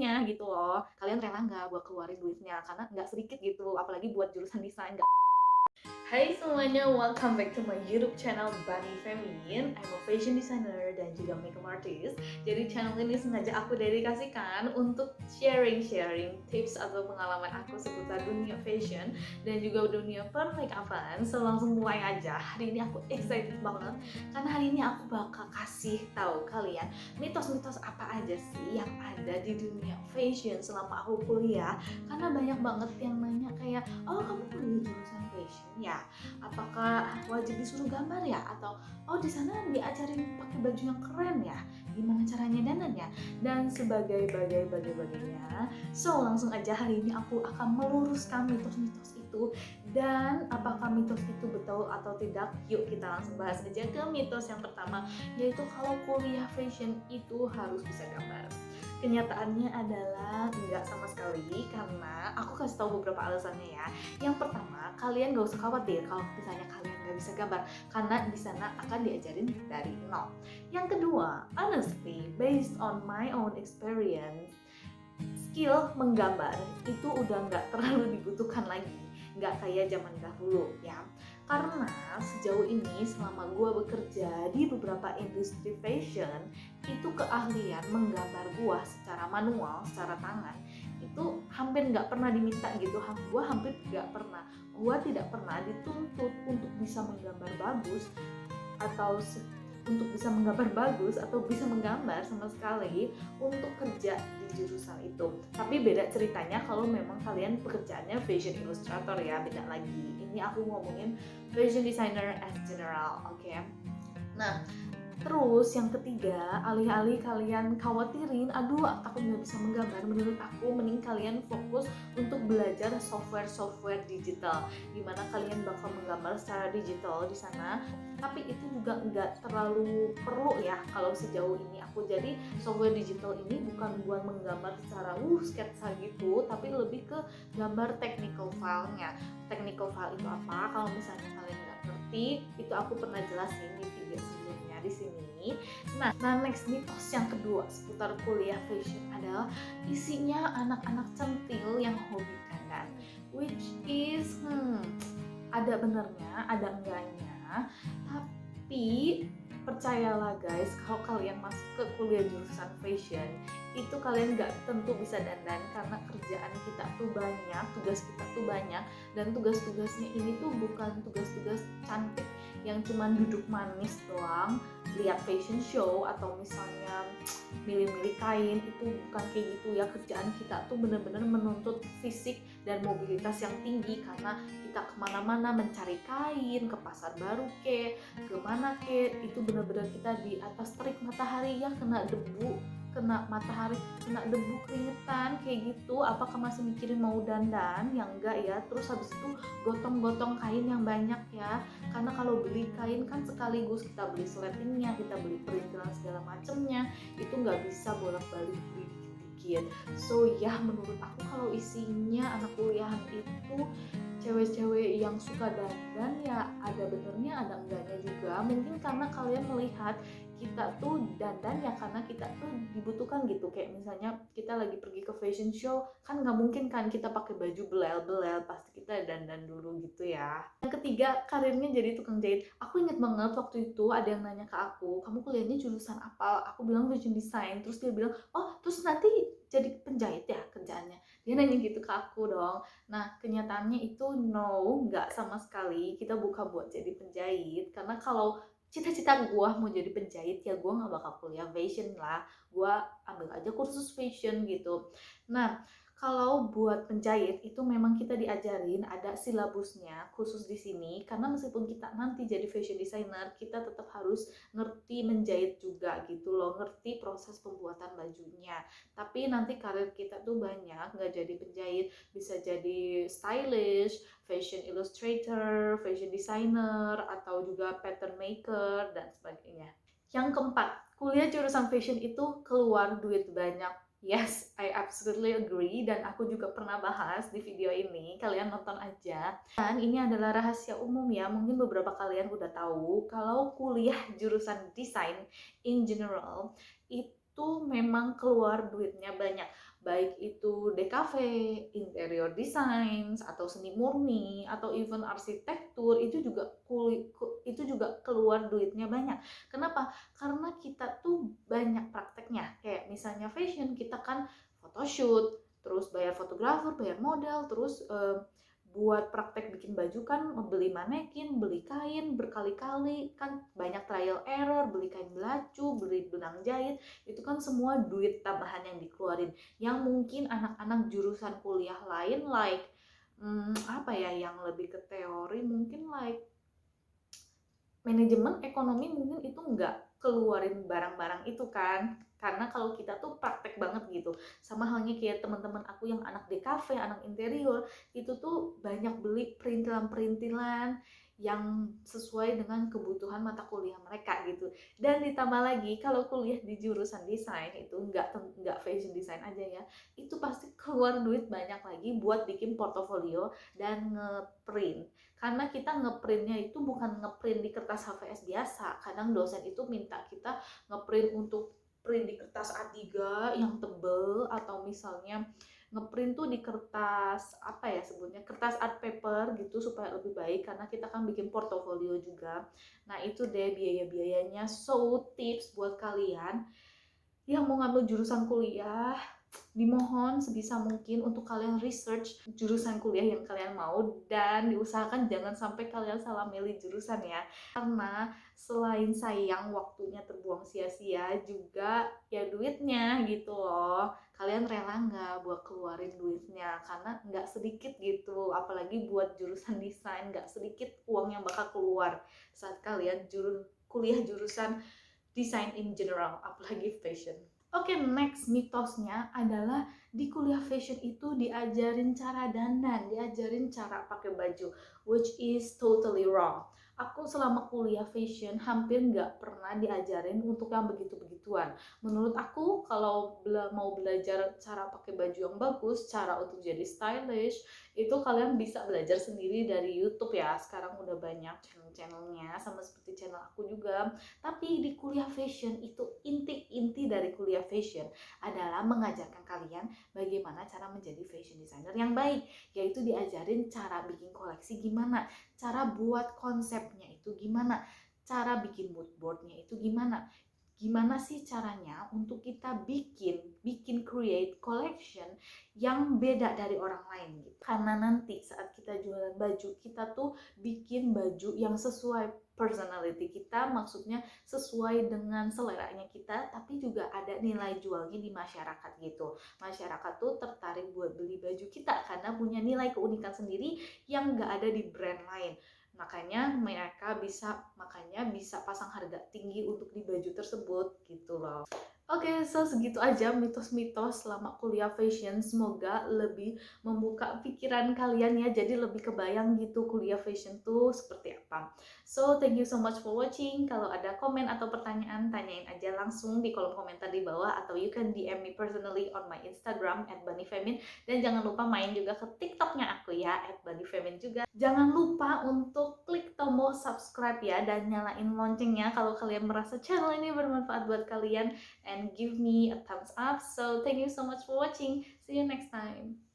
duitnya gitu loh. Kalian rela nggak buat keluarin duitnya? Karena nggak sedikit gitu, apalagi buat jurusan desain. Hai semuanya, welcome back to my YouTube channel Bunny Femin. I'm a fashion designer dan juga makeup artist. Jadi channel ini sengaja aku dedikasikan untuk sharing tips atau pengalaman aku seputar dunia fashion dan juga dunia permakeupan. So langsung mulai aja. Hari ini aku excited banget karena hari ini aku bakal kasih tahu kalian mitos-mitos apa aja sih yang ada di dunia fashion selama aku kuliah. Karena banyak banget yang nanya kayak, oh kamu kuliah jurusan fashion ya? Apakah wajib disuruh gambar ya? Atau oh di sana diajarin pakai baju yang keren ya? Gimana caranya dandan ya? Dan sebagainya. So langsung aja hari ini aku akan meluruskan mitos-mitos itu. Dan apakah mitos itu betul atau tidak? Yuk kita langsung bahas aja ke mitos yang pertama, yaitu kalau kuliah fashion itu harus bisa gambar. Kenyataannya adalah enggak sama sekali, karena aku kasih tahu beberapa alasannya ya. Yang pertama, kalian gak usah khawatir kalau misalnya kalian gak bisa gambar, karena di sana akan diajarin dari nol. Yang kedua, honestly, based on my own experience, skill menggambar itu udah nggak terlalu dibutuhkan lagi, nggak kayak zaman dahulu ya. Karena sejauh ini selama gue bekerja di beberapa industri fashion, itu keahlian menggambar gue secara manual, secara tangan, itu hampir nggak pernah diminta gitu. Gue hampir nggak pernah, gue tidak pernah dituntut untuk bisa menggambar bagus atau untuk bisa menggambar bagus atau bisa menggambar sama sekali untuk kerja di jurusan itu. Tapi beda ceritanya kalau memang kalian pekerjaannya fashion illustrator ya, beda lagi. Ini aku ngomongin fashion designer as general, oke? Nah, terus yang ketiga, alih-alih kalian khawatirin, aduh aku nggak bisa menggambar, menurut aku mending kalian fokus untuk belajar software digital, dimana kalian bakal menggambar secara digital di sana. Tapi itu juga nggak terlalu perlu ya kalau sejauh ini aku. Jadi software digital ini bukan buat menggambar secara sketsa gitu, tapi lebih ke gambar technical filenya. Technical file itu apa? Kalau misalnya kalian nggak ngerti, itu aku pernah jelasin di video sebelumnya di sini. Nah, next mitos yang kedua seputar kuliah fashion adalah isinya anak-anak centil yang hobi dandan, which is ada benernya, ada enggaknya. Tapi percayalah guys, kalau kalian masuk ke kuliah jurusan fashion, itu kalian nggak tentu bisa dandan, karena kerjaan kita tuh banyak, tugas kita tuh banyak, dan tugas-tugasnya ini tuh bukan tugas-tugas cantik yang cuma duduk manis doang, lihat fashion show atau misalnya milih-milih kain. Itu bukan kayak gitu ya. Kerjaan kita tuh bener-bener menuntut fisik dan mobilitas yang tinggi, karena kita kemana-mana mencari kain, ke pasar baru kemana itu bener-bener kita di atas terik matahari ya, kena debu, kena matahari, kena debu, keringetan kayak gitu. Apakah masih mikirin mau dandan? Ya enggak ya. Terus habis itu gotong-gotong kain yang banyak ya, karena kalau beli kain kan sekaligus kita beli sletingnya, kita beli perintilan segala macemnya, itu nggak bisa bolak-balik beli dikit-dikit. So ya menurut aku kalau isinya anak kuliahan itu cewek-cewek yang suka dandan, ya ada benernya ada enggaknya juga. Mungkin karena kalian melihat kita tuh dandan ya karena kita tuh dibutuhkan gitu, kayak misalnya kita lagi pergi ke fashion show, kan nggak mungkin kan kita pakai baju belel-belel, pasti kita dandan dulu gitu ya. Yang ketiga, karirnya jadi tukang jahit. Aku inget banget waktu itu ada yang nanya ke aku, kamu kuliahnya jurusan apa? Aku bilang fashion design. Terus dia bilang, oh terus nanti jadi penjahit ya kerjaannya? Dia nanya gitu ke aku dong. Nah kenyataannya itu no, nggak sama sekali. Kita bukan buat jadi penjahit, karena kalau cita-cita gue mau jadi penjahit ya gue nggak bakal kuliah fashion lah, gue ambil aja kursus fashion gitu. Nah kalau buat penjahit itu memang kita diajarin, ada silabusnya khusus di sini, karena meskipun kita nanti jadi fashion designer, kita tetap harus ngerti menjahit juga gitu loh, ngerti proses pembuatan bajunya. Tapi nanti karir kita tuh banyak, nggak jadi penjahit, bisa jadi stylish, fashion illustrator, fashion designer, atau juga pattern maker, dan sebagainya. Yang keempat, kuliah jurusan fashion itu keluar duit banyak. Yes, I absolutely agree, dan aku juga pernah bahas di video ini, kalian nonton aja. Dan ini adalah rahasia umum ya, mungkin beberapa kalian udah tahu kalau kuliah jurusan desain in general itu memang keluar duitnya banyak, baik itu DKV, interior design, atau seni murni, atau even arsitektur, itu juga keluar duitnya banyak. Kenapa? Karena kita tuh banyak prakteknya. Kayak misalnya fashion, kita kan photoshoot, terus bayar fotografer, bayar model, terus buat praktek bikin baju kan beli manekin, beli kain berkali-kali, kan banyak trial error, beli kain belacu, beli benang jahit, itu kan semua duit tambahan yang dikeluarin, yang mungkin anak-anak jurusan kuliah lain like apa ya, yang lebih ke teori mungkin like manajemen ekonomi, mungkin itu nggak keluarin barang-barang itu kan, karena kalau kita tuh praktek banget gitu. Sama halnya kayak teman-teman aku yang anak DKV, anak interior, itu tuh banyak beli perintilan-perintilan yang sesuai dengan kebutuhan mata kuliah mereka gitu. Dan ditambah lagi kalau kuliah di jurusan desain itu nggak fashion design aja ya, itu pasti keluar duit banyak lagi buat bikin portofolio dan ngeprint, karena kita ngeprintnya itu bukan ngeprint di kertas HVS biasa. Kadang dosen itu minta kita ngeprint untuk print di kertas A3 yang tebel, atau misalnya ngeprint tuh di kertas apa ya sebutnya, kertas art paper gitu, supaya lebih baik karena kita kan bikin portofolio juga. Nah itu deh biaya-biayanya. So tips buat kalian yang mau ngambil jurusan kuliah, dimohon sebisa mungkin untuk kalian research jurusan kuliah yang kalian mau, dan diusahakan jangan sampai kalian salah milih jurusan ya, karena selain sayang waktunya terbuang sia-sia, juga ya duitnya gitu loh. Kalian rela nggak buat keluarin duitnya, karena nggak sedikit gitu, apalagi buat jurusan desain, nggak sedikit uang yang bakal keluar saat kalian kuliah jurusan desain in general, apalagi fashion. Oke, next mitosnya adalah di kuliah fashion itu diajarin cara dandan, diajarin cara pakai baju, which is totally wrong. Aku selama kuliah fashion hampir nggak pernah diajarin untuk yang begitu-begituan. Menurut aku, kalau mau belajar cara pakai baju yang bagus, cara untuk jadi stylish, itu kalian bisa belajar sendiri dari YouTube ya. Sekarang udah banyak channel-channelnya, sama seperti channel aku juga. Tapi di kuliah fashion itu inti dari kuliah fashion adalah mengajarkan kalian bagaimana cara menjadi fashion designer yang baik, yaitu diajarin cara bikin koleksi gimana, cara buat konsepnya itu gimana, cara bikin mood boardnya itu gimana. Gimana sih caranya untuk kita bikin create collection yang beda dari orang lain gitu. Karena nanti saat kita jualan baju, kita tuh bikin baju yang sesuai personality kita, maksudnya sesuai dengan seleranya kita, tapi juga ada nilai jualnya di masyarakat gitu. Masyarakat tuh tertarik buat beli baju kita karena punya nilai keunikan sendiri yang nggak ada di brand lain. Makanya bisa pasang harga tinggi untuk di baju tersebut gitu loh. Oke, so segitu aja mitos-mitos selama kuliah fashion. Semoga lebih membuka pikiran kalian ya, jadi lebih kebayang gitu kuliah fashion tuh seperti apa. So, thank you so much for watching. Kalau ada komen atau pertanyaan, tanyain aja langsung di kolom komentar di bawah, atau you can DM me personally on my Instagram @bunnyfemin. Dan jangan lupa main juga ke TikToknya aku ya, @bunnyfemin juga. Jangan lupa untuk klik tombol subscribe ya, dan nyalain loncengnya kalau kalian merasa channel ini bermanfaat buat kalian, and give me a thumbs up. So thank you so much for watching. See you next time.